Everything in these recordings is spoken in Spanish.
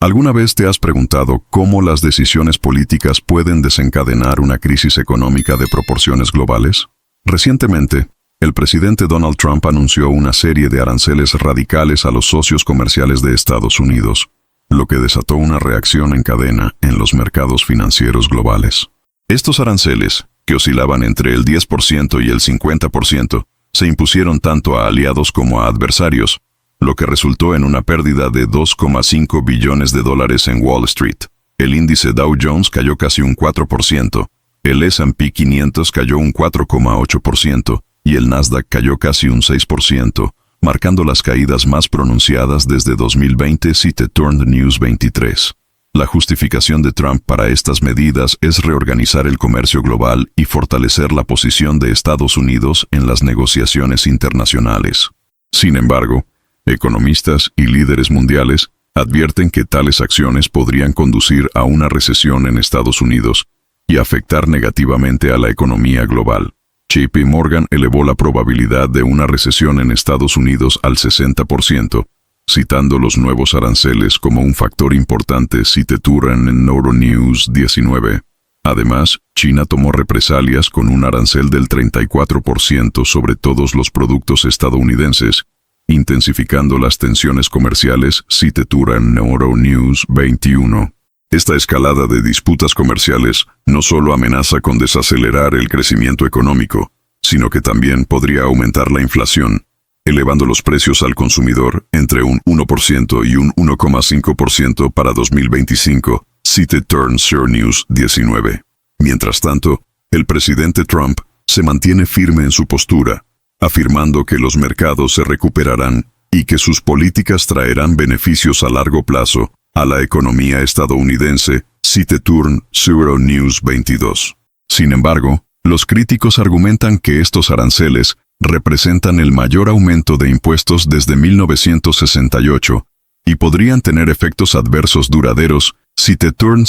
¿Alguna vez te has preguntado cómo las decisiones políticas pueden desencadenar una crisis económica de proporciones globales? Recientemente, el presidente Donald Trump anunció una serie de aranceles radicales a los socios comerciales de Estados Unidos, lo que desató una reacción en cadena en los mercados financieros globales. Estos aranceles, que oscilaban entre el 10% y el 50%, se impusieron tanto a aliados como a adversarios, lo que resultó en una pérdida de $2,5 billones en Wall Street. El índice Dow Jones cayó casi un 4%, el S&P 500 cayó un 4,8% y el Nasdaq cayó casi un 6%, marcando las caídas más pronunciadas desde 2020, cite Turned News 23. La justificación de Trump para estas medidas es reorganizar el comercio global y fortalecer la posición de Estados Unidos en las negociaciones internacionales. Sin embargo, economistas y líderes mundiales advierten que tales acciones podrían conducir a una recesión en Estados Unidos y afectar negativamente a la economía global. JP Morgan elevó la probabilidad de una recesión en Estados Unidos al 60%, citando los nuevos aranceles como un factor importante, cite Turan en Euronews 19. Además, China tomó represalias con un arancel del 34% sobre todos los productos estadounidenses, intensificando las tensiones comerciales, cite Turan Euronews 21. Esta escalada de disputas comerciales no solo amenaza con desacelerar el crecimiento económico, sino que también podría aumentar la inflación, elevando los precios al consumidor entre un 1% y un 1,5% para 2025, cite Turns News 19. Mientras tanto, el presidente Trump se mantiene firme en su postura, afirmando que los mercados se recuperarán y que sus políticas traerán beneficios a largo plazo a la economía estadounidense, cite Turn News 22. Sin embargo, los críticos argumentan que estos aranceles representan el mayor aumento de impuestos desde 1968 y podrían tener efectos adversos duraderos, cite Turn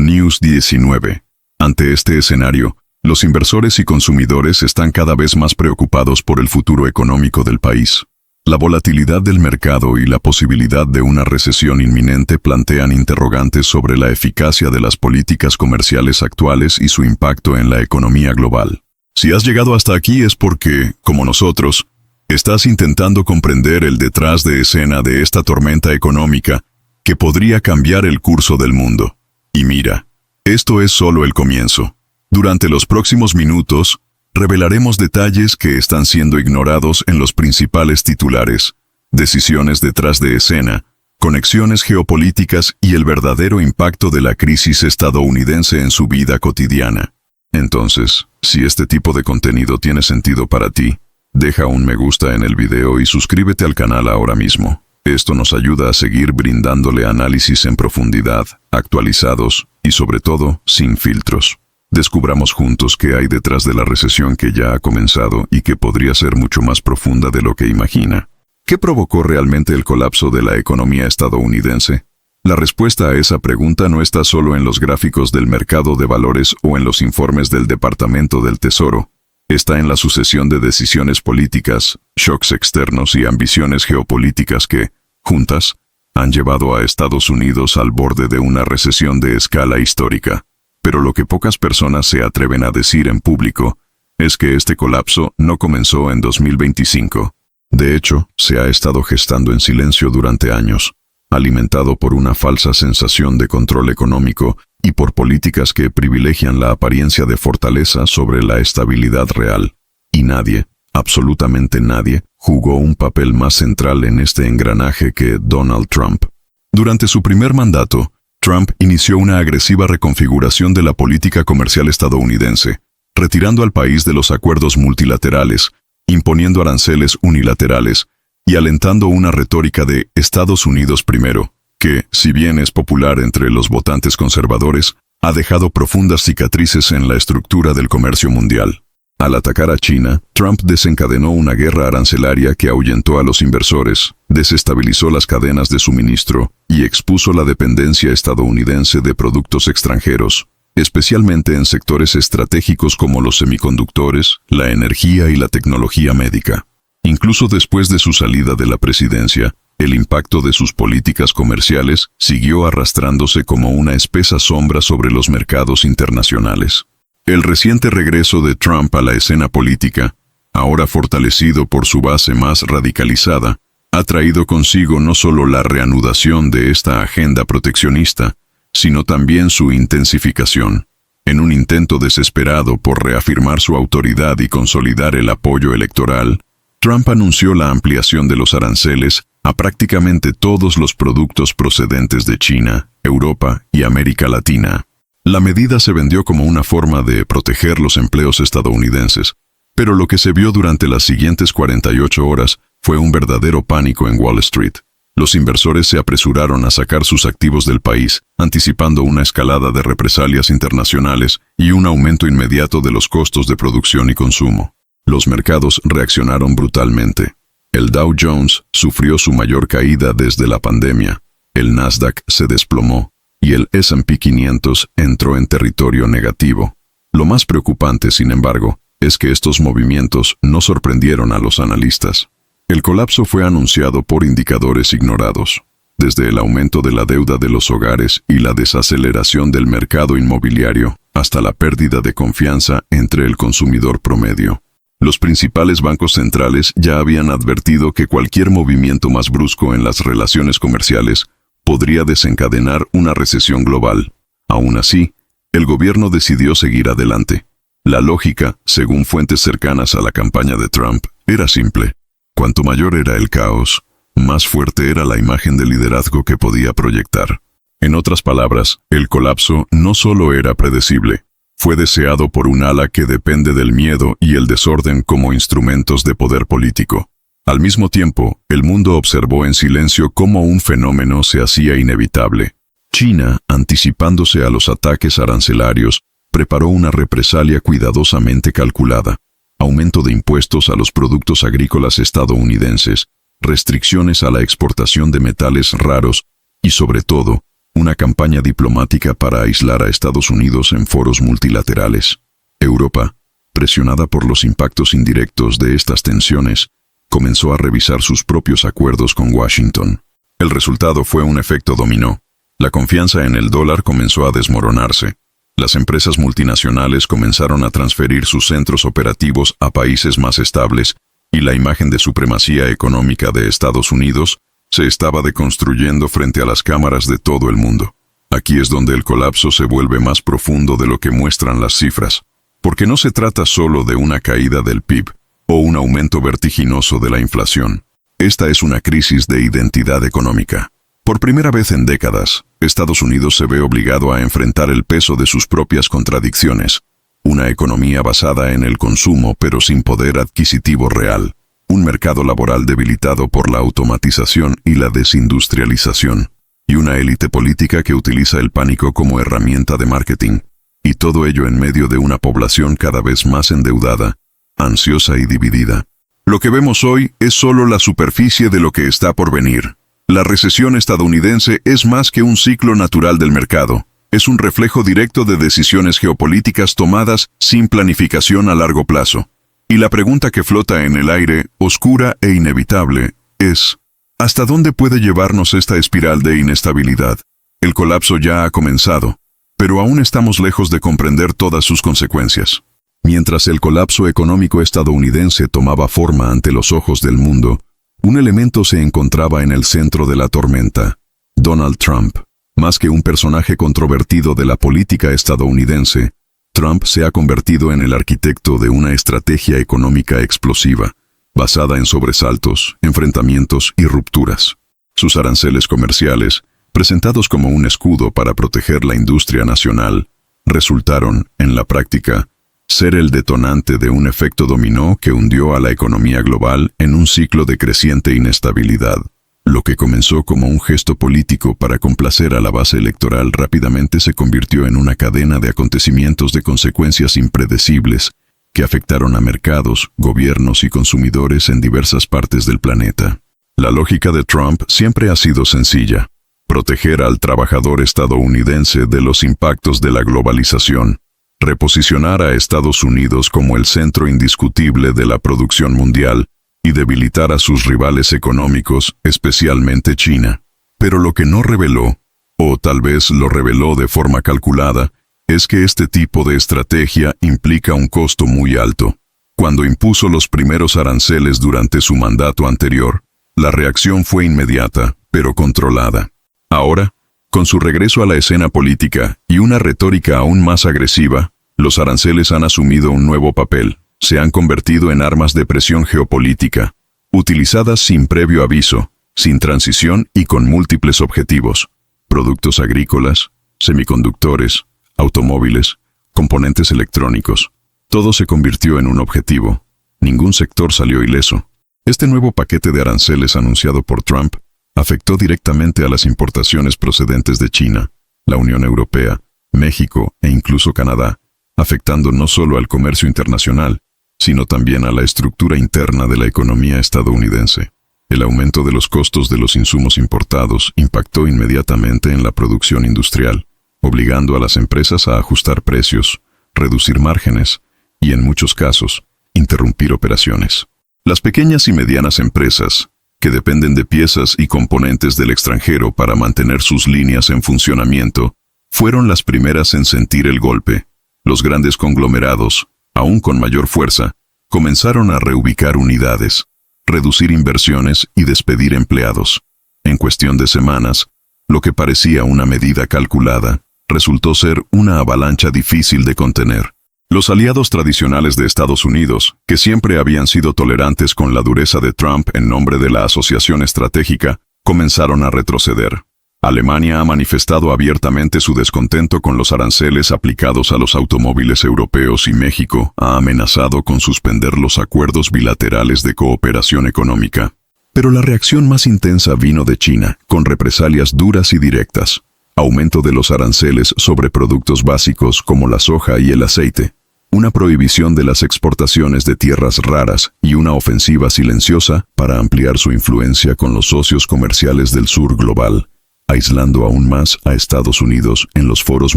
News 19. Ante este escenario, los inversores y consumidores están cada vez más preocupados por el futuro económico del país. La volatilidad del mercado y la posibilidad de una recesión inminente plantean interrogantes sobre la eficacia de las políticas comerciales actuales y su impacto en la economía global. Si has llegado hasta aquí es porque, como nosotros, estás intentando comprender el detrás de escena de esta tormenta económica que podría cambiar el curso del mundo. Y mira, esto es solo el comienzo. Durante los próximos minutos, revelaremos detalles que están siendo ignorados en los principales titulares, decisiones detrás de escena, conexiones geopolíticas y el verdadero impacto de la crisis estadounidense en su vida cotidiana. Entonces, si este tipo de contenido tiene sentido para ti, deja un me gusta en el video y suscríbete al canal ahora mismo. Esto nos ayuda a seguir brindándole análisis en profundidad, actualizados y sobre todo, sin filtros. Descubramos juntos qué hay detrás de la recesión que ya ha comenzado y que podría ser mucho más profunda de lo que imagina. ¿Qué provocó realmente el colapso de la economía estadounidense? La respuesta a esa pregunta no está solo en los gráficos del mercado de valores o en los informes del Departamento del Tesoro. Está en la sucesión de decisiones políticas, shocks externos y ambiciones geopolíticas que, juntas, han llevado a Estados Unidos al borde de una recesión de escala histórica. Pero lo que pocas personas se atreven a decir en público es que este colapso no comenzó en 2025. De hecho, se ha estado gestando en silencio durante años, alimentado por una falsa sensación de control económico y por políticas que privilegian la apariencia de fortaleza sobre la estabilidad real. Y nadie, absolutamente nadie, jugó un papel más central en este engranaje que Donald Trump. Durante su primer mandato, Trump inició una agresiva reconfiguración de la política comercial estadounidense, retirando al país de los acuerdos multilaterales, imponiendo aranceles unilaterales y alentando una retórica de Estados Unidos primero, que, si bien es popular entre los votantes conservadores, ha dejado profundas cicatrices en la estructura del comercio mundial. Al atacar a China, Trump desencadenó una guerra arancelaria que ahuyentó a los inversores, desestabilizó las cadenas de suministro y expuso la dependencia estadounidense de productos extranjeros, especialmente en sectores estratégicos como los semiconductores, la energía y la tecnología médica. Incluso después de su salida de la presidencia, El impacto de sus políticas comerciales siguió arrastrándose como una espesa sombra sobre los mercados internacionales. El reciente regreso de Trump a la escena política, ahora fortalecido por su base más radicalizada, ha traído consigo no solo la reanudación de esta agenda proteccionista, sino también su intensificación. En un intento desesperado por reafirmar su autoridad y consolidar el apoyo electoral, Trump anunció la ampliación de los aranceles a prácticamente todos los productos procedentes de China, Europa y América Latina. La medida se vendió como una forma de proteger los empleos estadounidenses, pero lo que se vio durante las siguientes 48 horas fue un verdadero pánico en Wall Street. Los inversores se apresuraron a sacar sus activos del país, anticipando una escalada de represalias internacionales y un aumento inmediato de los costos de producción y consumo. Los mercados reaccionaron brutalmente. El Dow Jones sufrió su mayor caída desde la pandemia, el Nasdaq se desplomó y el S&P 500 entró en territorio negativo. Lo más preocupante, sin embargo, es que estos movimientos no sorprendieron a los analistas. El colapso fue anunciado por indicadores ignorados, desde el aumento de la deuda de los hogares y la desaceleración del mercado inmobiliario, hasta la pérdida de confianza entre el consumidor promedio. Los principales bancos centrales ya habían advertido que cualquier movimiento más brusco en las relaciones comerciales podría desencadenar una recesión global. Aún así, el gobierno decidió seguir adelante. La lógica, según fuentes cercanas a la campaña de Trump, era simple. Cuanto mayor era el caos, más fuerte era la imagen de liderazgo que podía proyectar. En otras palabras, el colapso no solo era predecible, fue deseado por un ala que depende del miedo y el desorden como instrumentos de poder político. Al mismo tiempo, el mundo observó en silencio cómo un fenómeno se hacía inevitable. China, anticipándose a los ataques arancelarios, preparó una represalia cuidadosamente calculada. Aumento de impuestos a los productos agrícolas estadounidenses, restricciones a la exportación de metales raros y, sobre todo, una campaña diplomática para aislar a Estados Unidos en foros multilaterales. Europa, presionada por los impactos indirectos de estas tensiones, comenzó a revisar sus propios acuerdos con Washington. El resultado fue un efecto dominó. La confianza en el dólar comenzó a desmoronarse. Las empresas multinacionales comenzaron a transferir sus centros operativos a países más estables y la imagen de supremacía económica de Estados Unidos se estaba deconstruyendo frente a las cámaras de todo el mundo. Aquí es donde el colapso se vuelve más profundo de lo que muestran las cifras, porque no se trata solo de una caída del PIB o un aumento vertiginoso de la inflación. Esta es una crisis de identidad económica. Por primera vez en décadas, Estados Unidos se ve obligado a enfrentar el peso de sus propias contradicciones. Una economía basada en el consumo pero sin poder adquisitivo real. Un mercado laboral debilitado por la automatización y la desindustrialización. Y una élite política que utiliza el pánico como herramienta de marketing. Y todo ello en medio de una población cada vez más endeudada, ansiosa y dividida. Lo que vemos hoy es solo la superficie de lo que está por venir. La recesión estadounidense es más que un ciclo natural del mercado. Es un reflejo directo de decisiones geopolíticas tomadas sin planificación a largo plazo. Y la pregunta que flota en el aire, oscura e inevitable, es: ¿hasta dónde puede llevarnos esta espiral de inestabilidad? El colapso ya ha comenzado, pero aún estamos lejos de comprender todas sus consecuencias. Mientras el colapso económico estadounidense tomaba forma ante los ojos del mundo, un elemento se encontraba en el centro de la tormenta: Donald Trump. Más que un personaje controvertido de la política estadounidense, Trump se ha convertido en el arquitecto de una estrategia económica explosiva, basada en sobresaltos, enfrentamientos y rupturas. Sus aranceles comerciales, presentados como un escudo para proteger la industria nacional, resultaron, en la práctica, ser el detonante de un efecto dominó que hundió a la economía global en un ciclo de creciente inestabilidad. Lo que comenzó como un gesto político para complacer a la base electoral rápidamente se convirtió en una cadena de acontecimientos de consecuencias impredecibles que afectaron a mercados, gobiernos y consumidores en diversas partes del planeta. La lógica de Trump siempre ha sido sencilla: proteger al trabajador estadounidense de los impactos de la globalización, reposicionar a Estados Unidos como el centro indiscutible de la producción mundial y debilitar a sus rivales económicos, especialmente China. Pero lo que no reveló, o tal vez lo reveló de forma calculada, es que este tipo de estrategia implica un costo muy alto. Cuando impuso los primeros aranceles durante su mandato anterior, la reacción fue inmediata, pero controlada. Ahora, con su regreso a la escena política y una retórica aún más agresiva, los aranceles han asumido un nuevo papel. Se han convertido en armas de presión geopolítica, utilizadas sin previo aviso, sin transición y con múltiples objetivos: productos agrícolas, semiconductores, automóviles, componentes electrónicos. Todo se convirtió en un objetivo. Ningún sector salió ileso. Este nuevo paquete de aranceles anunciado por Trump afectó directamente a las importaciones procedentes de China, la Unión Europea, México e incluso Canadá, afectando no solo al comercio internacional, sino también a la estructura interna de la economía estadounidense. El aumento de los costos de los insumos importados impactó inmediatamente en la producción industrial, obligando a las empresas a ajustar precios, reducir márgenes y, en muchos casos, interrumpir operaciones. Las pequeñas y medianas empresas, que dependen de piezas y componentes del extranjero para mantener sus líneas en funcionamiento, fueron las primeras en sentir el golpe. Los grandes conglomerados, aún con mayor fuerza, comenzaron a reubicar unidades, reducir inversiones y despedir empleados. En cuestión de semanas, lo que parecía una medida calculada, resultó ser una avalancha difícil de contener. Los aliados tradicionales de Estados Unidos, que siempre habían sido tolerantes con la dureza de Trump en nombre de la asociación estratégica, comenzaron a retroceder. Alemania ha manifestado abiertamente su descontento con los aranceles aplicados a los automóviles europeos y México ha amenazado con suspender los acuerdos bilaterales de cooperación económica. Pero la reacción más intensa vino de China, con represalias duras y directas. Aumento de los aranceles sobre productos básicos como la soja y el aceite, una prohibición de las exportaciones de tierras raras y una ofensiva silenciosa para ampliar su influencia con los socios comerciales del sur global, aislando aún más a Estados Unidos en los foros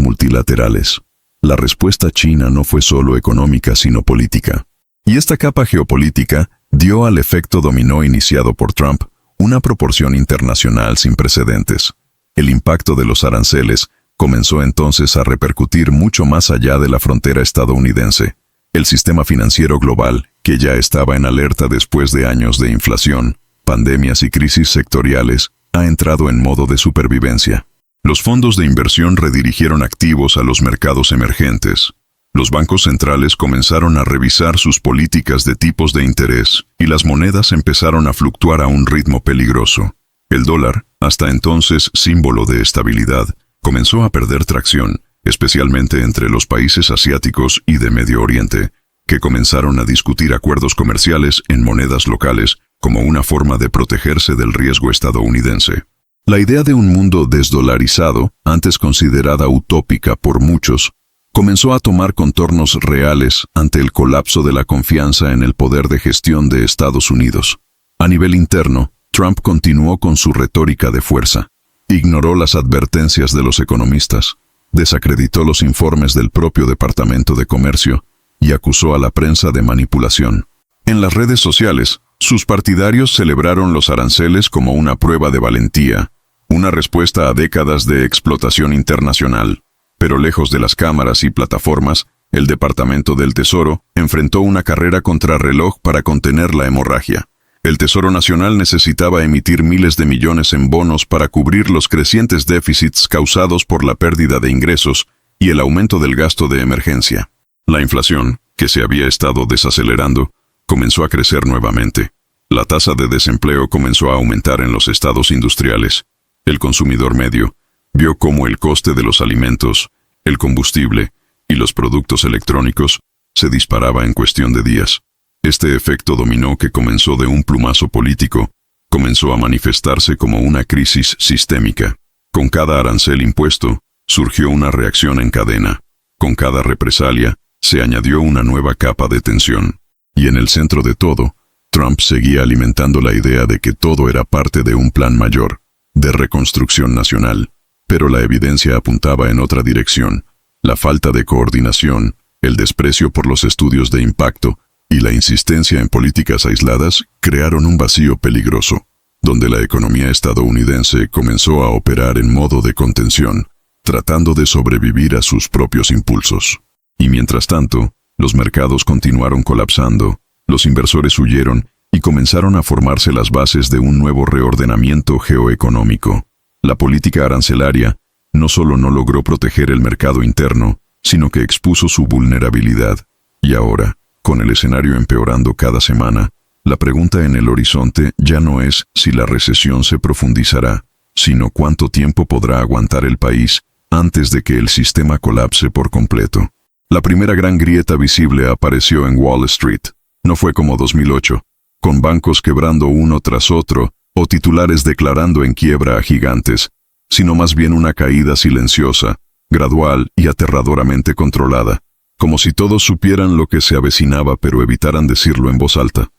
multilaterales. La respuesta china no fue solo económica sino política. Y esta capa geopolítica dio al efecto dominó iniciado por Trump una proporción internacional sin precedentes. El impacto de los aranceles comenzó entonces a repercutir mucho más allá de la frontera estadounidense. El sistema financiero global, que ya estaba en alerta después de años de inflación, pandemias y crisis sectoriales, ha entrado en modo de supervivencia. Los fondos de inversión redirigieron activos a los mercados emergentes. Los bancos centrales comenzaron a revisar sus políticas de tipos de interés y las monedas empezaron a fluctuar a un ritmo peligroso. El dólar, hasta entonces símbolo de estabilidad, comenzó a perder tracción, especialmente entre los países asiáticos y de Medio Oriente, que comenzaron a discutir acuerdos comerciales en monedas locales como una forma de protegerse del riesgo estadounidense. La idea de un mundo desdolarizado, antes considerada utópica por muchos, comenzó a tomar contornos reales ante el colapso de la confianza en el poder de gestión de Estados Unidos. A nivel interno, Trump continuó con su retórica de fuerza. Ignoró las advertencias de los economistas, desacreditó los informes del propio Departamento de Comercio y acusó a la prensa de manipulación. En las redes sociales, sus partidarios celebraron los aranceles como una prueba de valentía, una respuesta a décadas de explotación internacional. Pero lejos de las cámaras y plataformas, el Departamento del Tesoro enfrentó una carrera contrarreloj para contener la hemorragia. El Tesoro Nacional necesitaba emitir miles de millones en bonos para cubrir los crecientes déficits causados por la pérdida de ingresos y el aumento del gasto de emergencia. La inflación, que se había estado desacelerando, comenzó a crecer nuevamente. La tasa de desempleo comenzó a aumentar en los estados industriales. El consumidor medio vio cómo el coste de los alimentos, el combustible y los productos electrónicos se disparaba en cuestión de días. Este efecto dominó que comenzó de un plumazo político, comenzó a manifestarse como una crisis sistémica. Con cada arancel impuesto, surgió una reacción en cadena. Con cada represalia, se añadió una nueva capa de tensión. Y en el centro de todo, Trump seguía alimentando la idea de que todo era parte de un plan mayor, de reconstrucción nacional. Pero la evidencia apuntaba en otra dirección. La falta de coordinación, el desprecio por los estudios de impacto, y la insistencia en políticas aisladas crearon un vacío peligroso, donde la economía estadounidense comenzó a operar en modo de contención, tratando de sobrevivir a sus propios impulsos. Y mientras tanto, los mercados continuaron colapsando, los inversores huyeron y comenzaron a formarse las bases de un nuevo reordenamiento geoeconómico. La política arancelaria no solo no logró proteger el mercado interno, sino que expuso su vulnerabilidad. Y ahora, con el escenario empeorando cada semana, la pregunta en el horizonte ya no es si la recesión se profundizará, sino cuánto tiempo podrá aguantar el país antes de que el sistema colapse por completo. La primera gran grieta visible apareció en Wall Street. No fue como 2008, con bancos quebrando uno tras otro o titulares declarando en quiebra a gigantes, sino más bien una caída silenciosa, gradual y aterradoramente controlada, como si todos supieran lo que se avecinaba pero evitaran decirlo en voz alta.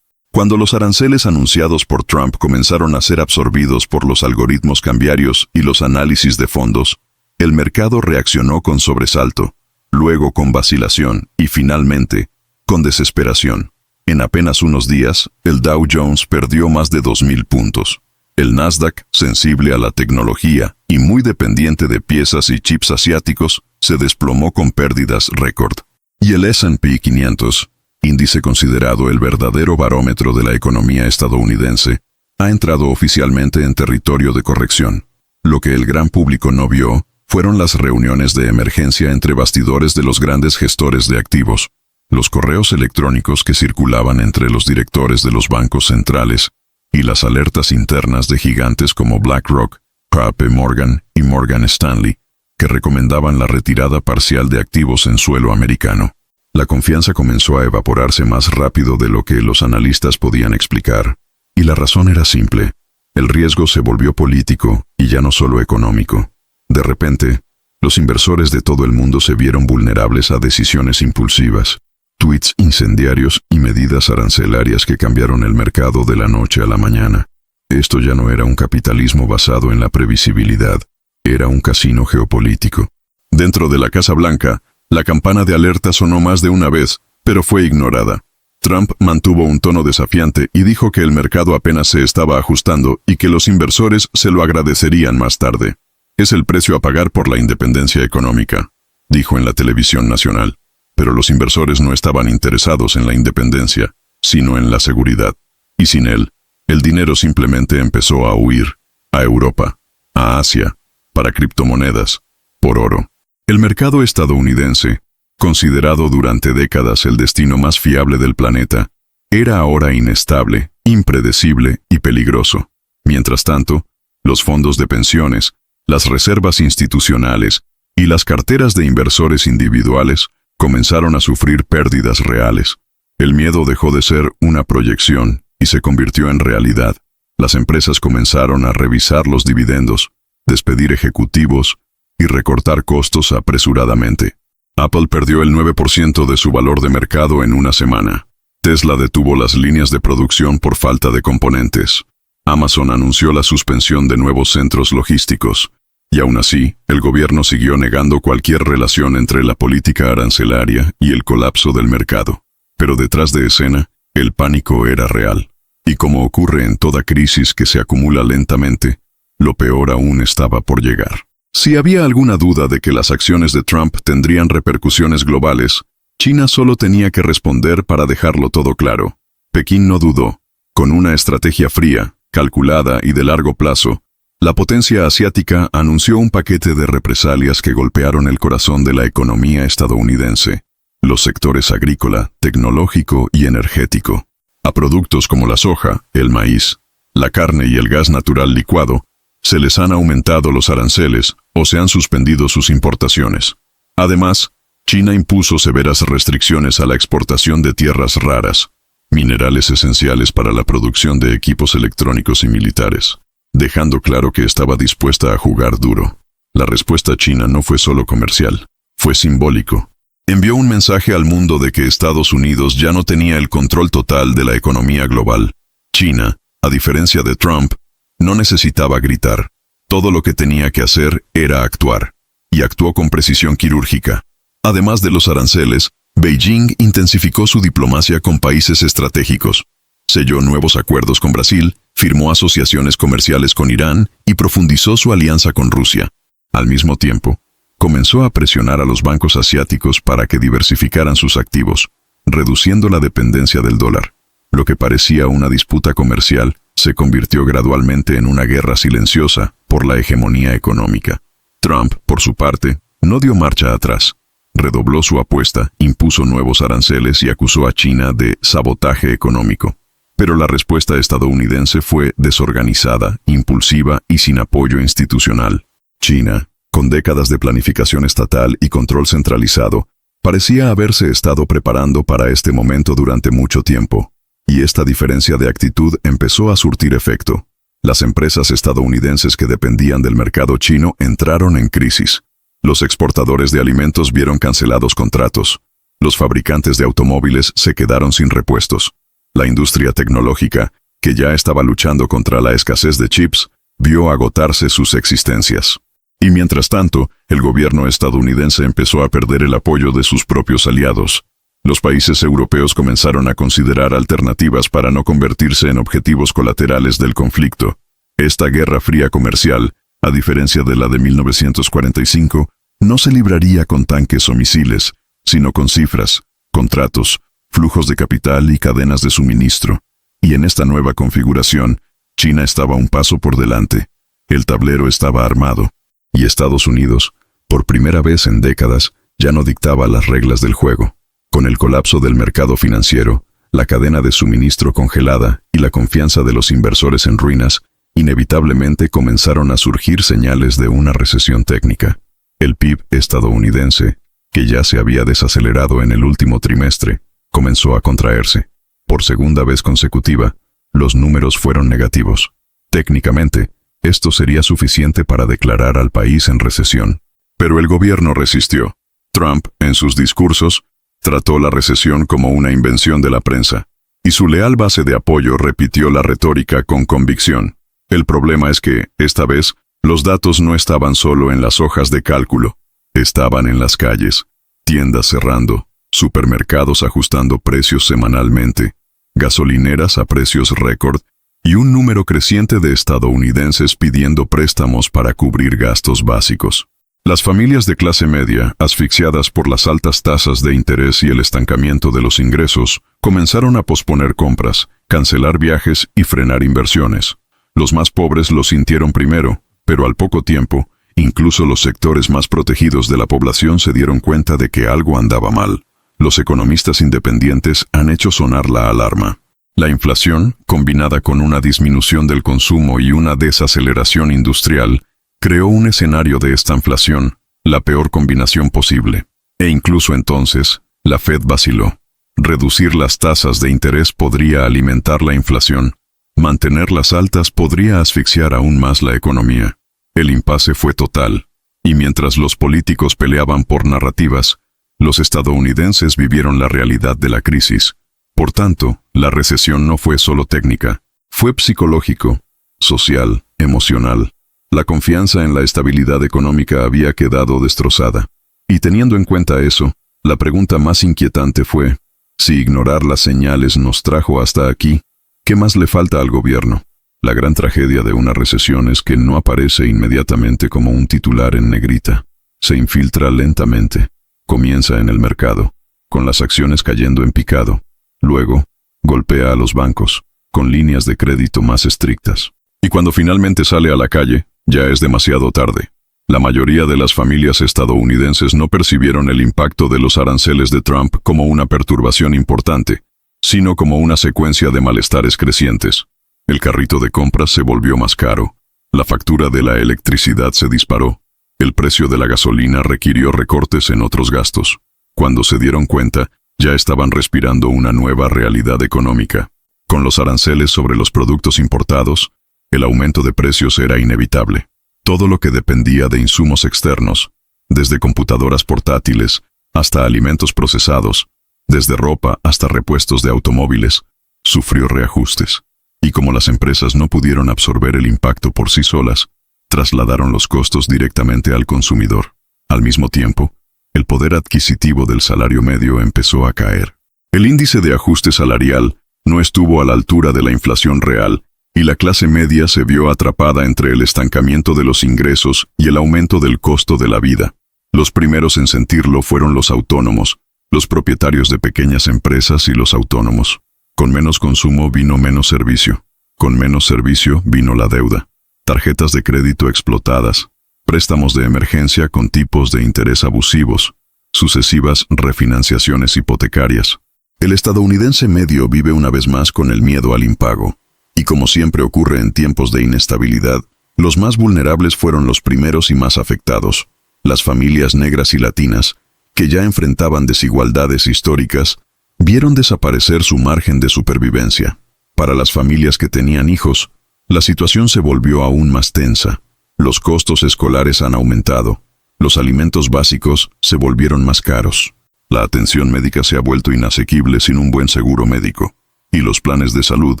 Cuando los aranceles anunciados por Trump comenzaron a ser absorbidos por los algoritmos cambiarios y los análisis de fondos, el mercado reaccionó con sobresalto, luego con vacilación y finalmente con desesperación. En apenas unos días, el Dow Jones perdió más de 2.000 puntos. El Nasdaq, sensible a la tecnología y muy dependiente de piezas y chips asiáticos, se desplomó con pérdidas récord. Y el S&P 500, índice considerado el verdadero barómetro de la economía estadounidense, ha entrado oficialmente en territorio de corrección. Lo que el gran público no vio fueron las reuniones de emergencia entre bastidores de los grandes gestores de activos, los correos electrónicos que circulaban entre los directores de los bancos centrales, y las alertas internas de gigantes como BlackRock, JP Morgan y Morgan Stanley, que recomendaban la retirada parcial de activos en suelo americano. La confianza comenzó a evaporarse más rápido de lo que los analistas podían explicar, y la razón era simple: el riesgo se volvió político y ya no solo económico. De repente, los inversores de todo el mundo se vieron vulnerables a decisiones impulsivas, tweets incendiarios y medidas arancelarias que cambiaron el mercado de la noche a la mañana. Esto ya no era un capitalismo basado en la previsibilidad, era un casino geopolítico. Dentro de la Casa Blanca, la campana de alerta sonó más de una vez, pero fue ignorada. Trump mantuvo un tono desafiante y dijo que el mercado apenas se estaba ajustando y que los inversores se lo agradecerían más tarde. Es el precio a pagar por la independencia económica, dijo en la televisión nacional. Pero los inversores no estaban interesados en la independencia, sino en la seguridad. Y sin él, el dinero simplemente empezó a huir, a Europa, a Asia, para criptomonedas, por oro. El mercado estadounidense, considerado durante décadas el destino más fiable del planeta, era ahora inestable, impredecible y peligroso. Mientras tanto, los fondos de pensiones, las reservas institucionales y las carteras de inversores individuales comenzaron a sufrir pérdidas reales. El miedo dejó de ser una proyección y se convirtió en realidad. Las empresas comenzaron a revisar los dividendos, despedir ejecutivos y recortar costos apresuradamente. Apple perdió el 9% de su valor de mercado en una semana. Tesla detuvo las líneas de producción por falta de componentes. Amazon anunció la suspensión de nuevos centros logísticos. Y aún así, el gobierno siguió negando cualquier relación entre la política arancelaria y el colapso del mercado. Pero detrás de escena, el pánico era real. Y como ocurre en toda crisis que se acumula lentamente, lo peor aún estaba por llegar. Si había alguna duda de que las acciones de Trump tendrían repercusiones globales, China solo tenía que responder para dejarlo todo claro. Pekín no dudó. Con una estrategia fría, calculada y de largo plazo, la potencia asiática anunció un paquete de represalias que golpearon el corazón de la economía estadounidense, los sectores agrícola, tecnológico y energético. A productos como la soja, el maíz, la carne y el gas natural licuado, se les han aumentado los aranceles o se han suspendido sus importaciones. Además, China impuso severas restricciones a la exportación de tierras raras, minerales esenciales para la producción de equipos electrónicos y militares, dejando claro que estaba dispuesta a jugar duro. La respuesta china no fue solo comercial, fue simbólico. Envió un mensaje al mundo de que Estados Unidos ya no tenía el control total de la economía global. China, a diferencia de Trump, no necesitaba gritar. Todo lo que tenía que hacer era actuar, y actuó con precisión quirúrgica. Además de los aranceles, Beijing intensificó su diplomacia con países estratégicos, selló nuevos acuerdos con Brasil, firmó asociaciones comerciales con Irán y profundizó su alianza con Rusia. Al mismo tiempo, comenzó a presionar a los bancos asiáticos para que diversificaran sus activos, reduciendo la dependencia del dólar. Lo que parecía una disputa comercial se convirtió gradualmente en una guerra silenciosa por la hegemonía económica. Trump, por su parte, no dio marcha atrás. Redobló su apuesta, impuso nuevos aranceles y acusó a China de sabotaje económico. Pero la respuesta estadounidense fue desorganizada, impulsiva y sin apoyo institucional. China, con décadas de planificación estatal y control centralizado, parecía haberse estado preparando para este momento durante mucho tiempo. Y esta diferencia de actitud empezó a surtir efecto. Las empresas estadounidenses que dependían del mercado chino entraron en crisis. Los exportadores de alimentos vieron cancelados contratos. Los fabricantes de automóviles se quedaron sin repuestos. La industria tecnológica, que ya estaba luchando contra la escasez de chips, vio agotarse sus existencias. Y mientras tanto, el gobierno estadounidense empezó a perder el apoyo de sus propios aliados. Los países europeos comenzaron a considerar alternativas para no convertirse en objetivos colaterales del conflicto. Esta guerra fría comercial, a diferencia de la de 1945, no se libraría con tanques o misiles, sino con cifras, contratos, flujos de capital y cadenas de suministro. Y en esta nueva configuración, China estaba un paso por delante. El tablero estaba armado. Y Estados Unidos, por primera vez en décadas, ya no dictaba las reglas del juego. Con el colapso del mercado financiero, la cadena de suministro congelada y la confianza de los inversores en ruinas, inevitablemente comenzaron a surgir señales de una recesión técnica. El PIB estadounidense, que ya se había desacelerado en el último trimestre, comenzó a contraerse. Por segunda vez consecutiva, los números fueron negativos. Técnicamente, esto sería suficiente para declarar al país en recesión. Pero el gobierno resistió. Trump, en sus discursos, trató la recesión como una invención de la prensa, y su leal base de apoyo repitió la retórica con convicción. El problema es que, esta vez, los datos no estaban solo en las hojas de cálculo, estaban en las calles, tiendas cerrando, supermercados ajustando precios semanalmente, gasolineras a precios récord, y un número creciente de estadounidenses pidiendo préstamos para cubrir gastos básicos. Las familias de clase media, asfixiadas por las altas tasas de interés y el estancamiento de los ingresos, comenzaron a posponer compras, cancelar viajes y frenar inversiones. Los más pobres lo sintieron primero, pero al poco tiempo, incluso los sectores más protegidos de la población se dieron cuenta de que algo andaba mal. Los economistas independientes han hecho sonar la alarma. La inflación, combinada con una disminución del consumo y una desaceleración industrial, creó un escenario de estanflación, la peor combinación posible. E incluso entonces, la Fed vaciló. Reducir las tasas de interés podría alimentar la inflación. Mantenerlas altas podría asfixiar aún más la economía. El impasse fue total. Y mientras los políticos peleaban por narrativas, los estadounidenses vivieron la realidad de la crisis. Por tanto, la recesión no fue solo técnica, fue psicológico, social, emocional. La confianza en la estabilidad económica había quedado destrozada. Y teniendo en cuenta eso, la pregunta más inquietante fue, si ignorar las señales nos trajo hasta aquí, ¿qué más le falta al gobierno? La gran tragedia de una recesión es que no aparece inmediatamente como un titular en negrita. Se infiltra lentamente. Comienza en el mercado, con las acciones cayendo en picado. Luego, golpea a los bancos, con líneas de crédito más estrictas. Y cuando finalmente sale a la calle, ya es demasiado tarde. La mayoría de las familias estadounidenses no percibieron el impacto de los aranceles de Trump como una perturbación importante, sino como una secuencia de malestares crecientes. El carrito de compras se volvió más caro, la factura de la electricidad se disparó, el precio de la gasolina requirió recortes en otros gastos. Cuando se dieron cuenta, ya estaban respirando una nueva realidad económica. Con los aranceles sobre los productos importados, el aumento de precios era inevitable. Todo lo que dependía de insumos externos, desde computadoras portátiles hasta alimentos procesados, desde ropa hasta repuestos de automóviles, sufrió reajustes. Y como las empresas no pudieron absorber el impacto por sí solas, trasladaron los costos directamente al consumidor. Al mismo tiempo, el poder adquisitivo del salario medio empezó a caer. El índice de ajuste salarial no estuvo a la altura de la inflación real y la clase media se vio atrapada entre el estancamiento de los ingresos y el aumento del costo de la vida. Los primeros en sentirlo fueron los autónomos, los propietarios de pequeñas empresas y los autónomos. Con menos consumo vino menos servicio. Con menos servicio vino la deuda. Tarjetas de crédito explotadas, préstamos de emergencia con tipos de interés abusivos, sucesivas refinanciaciones hipotecarias. El estadounidense medio vive una vez más con el miedo al impago. Y como siempre ocurre en tiempos de inestabilidad, los más vulnerables fueron los primeros y más afectados. Las familias negras y latinas, que ya enfrentaban desigualdades históricas, vieron desaparecer su margen de supervivencia. Para las familias que tenían hijos, la situación se volvió aún más tensa. Los costos escolares han aumentado. Los alimentos básicos se volvieron más caros. La atención médica se ha vuelto inasequible sin un buen seguro médico. Y los planes de salud,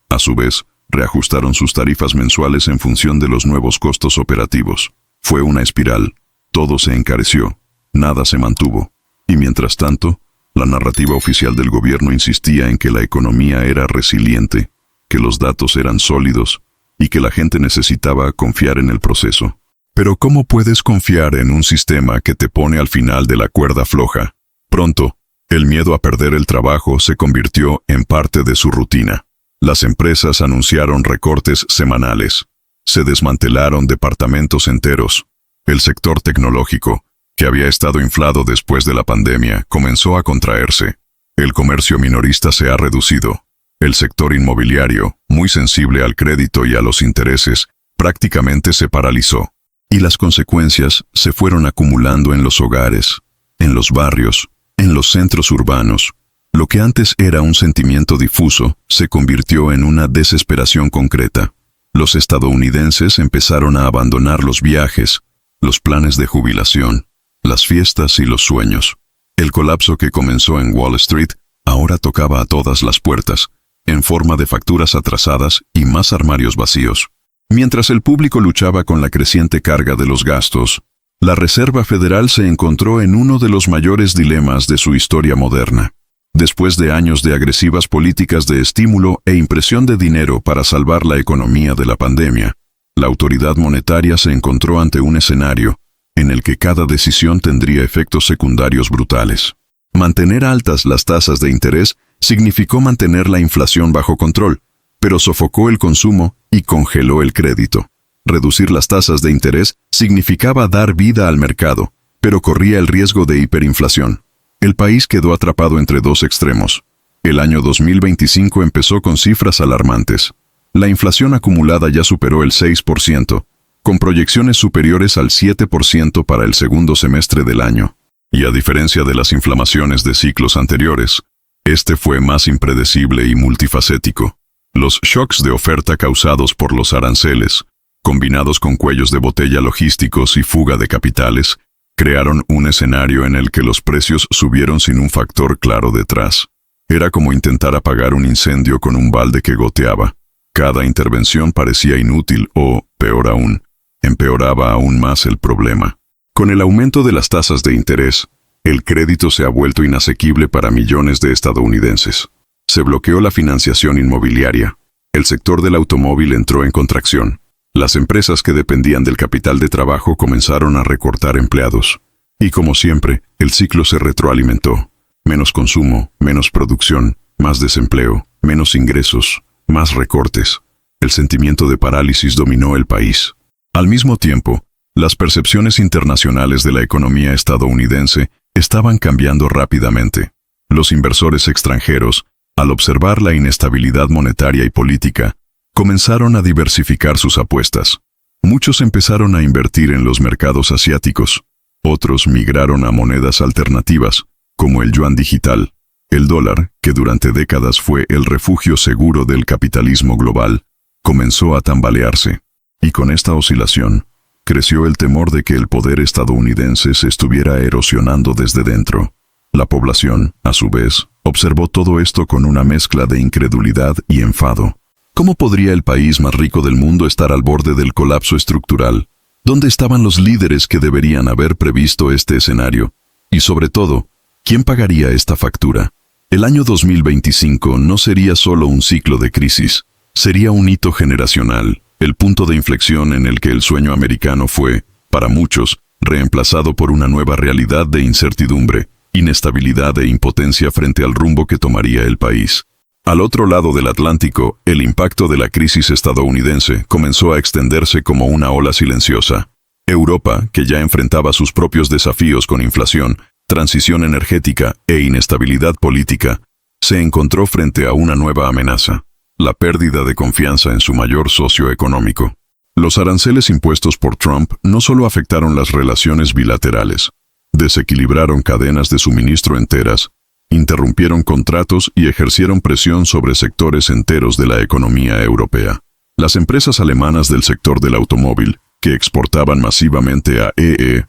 a su vez, reajustaron sus tarifas mensuales en función de los nuevos costos operativos. Fue una espiral. Todo se encareció. Nada se mantuvo. Y mientras tanto, la narrativa oficial del gobierno insistía en que la economía era resiliente, que los datos eran sólidos y que la gente necesitaba confiar en el proceso. Pero ¿cómo puedes confiar en un sistema que te pone al final de la cuerda floja? Pronto, el miedo a perder el trabajo se convirtió en parte de su rutina. Las empresas anunciaron recortes semanales. Se desmantelaron departamentos enteros. El sector tecnológico, que había estado inflado después de la pandemia, comenzó a contraerse. El comercio minorista se ha reducido. El sector inmobiliario, muy sensible al crédito y a los intereses, prácticamente se paralizó. Y las consecuencias se fueron acumulando en los hogares, en los barrios, en los centros urbanos. Lo que antes era un sentimiento difuso se convirtió en una desesperación concreta. Los estadounidenses empezaron a abandonar los viajes, los planes de jubilación, las fiestas y los sueños. El colapso que comenzó en Wall Street ahora tocaba a todas las puertas, en forma de facturas atrasadas y más armarios vacíos. Mientras el público luchaba con la creciente carga de los gastos, la Reserva Federal se encontró en uno de los mayores dilemas de su historia moderna. Después de años de agresivas políticas de estímulo e impresión de dinero para salvar la economía de la pandemia, la autoridad monetaria se encontró ante un escenario en el que cada decisión tendría efectos secundarios brutales. Mantener altas las tasas de interés significó mantener la inflación bajo control, pero sofocó el consumo y congeló el crédito. Reducir las tasas de interés significaba dar vida al mercado, pero corría el riesgo de hiperinflación. El país quedó atrapado entre dos extremos. El año 2025 empezó con cifras alarmantes. La inflación acumulada ya superó el 6%, con proyecciones superiores al 7% para el segundo semestre del año. Y a diferencia de las inflamaciones de ciclos anteriores, este fue más impredecible y multifacético. Los shocks de oferta causados por los aranceles, combinados con cuellos de botella logísticos y fuga de capitales, crearon un escenario en el que los precios subieron sin un factor claro detrás. Era como intentar apagar un incendio con un balde que goteaba. Cada intervención parecía inútil o, peor aún, empeoraba aún más el problema. Con el aumento de las tasas de interés, el crédito se ha vuelto inasequible para millones de estadounidenses. Se bloqueó la financiación inmobiliaria. El sector del automóvil entró en contracción. Las empresas que dependían del capital de trabajo comenzaron a recortar empleados. Y como siempre, el ciclo se retroalimentó. Menos consumo, menos producción, más desempleo, menos ingresos, más recortes. El sentimiento de parálisis dominó el país. Al mismo tiempo, las percepciones internacionales de la economía estadounidense estaban cambiando rápidamente. Los inversores extranjeros, al observar la inestabilidad monetaria y política, comenzaron a diversificar sus apuestas. Muchos empezaron a invertir en los mercados asiáticos. Otros migraron a monedas alternativas, como el yuan digital. El dólar, que durante décadas fue el refugio seguro del capitalismo global, comenzó a tambalearse. Y con esta oscilación, creció el temor de que el poder estadounidense se estuviera erosionando desde dentro. La población, a su vez, observó todo esto con una mezcla de incredulidad y enfado. ¿Cómo podría el país más rico del mundo estar al borde del colapso estructural? ¿Dónde estaban los líderes que deberían haber previsto este escenario? Y sobre todo, ¿quién pagaría esta factura? El año 2025 no sería solo un ciclo de crisis, sería un hito generacional, el punto de inflexión en el que el sueño americano fue, para muchos, reemplazado por una nueva realidad de incertidumbre, inestabilidad e impotencia frente al rumbo que tomaría el país. Al otro lado del Atlántico, el impacto de la crisis estadounidense comenzó a extenderse como una ola silenciosa. Europa, que ya enfrentaba sus propios desafíos con inflación, transición energética e inestabilidad política, se encontró frente a una nueva amenaza: la pérdida de confianza en su mayor socio económico. Los aranceles impuestos por Trump no solo afectaron las relaciones bilaterales, desequilibraron cadenas de suministro enteras, interrumpieron contratos y ejercieron presión sobre sectores enteros de la economía europea. Las empresas alemanas del sector del automóvil, que exportaban masivamente a EU,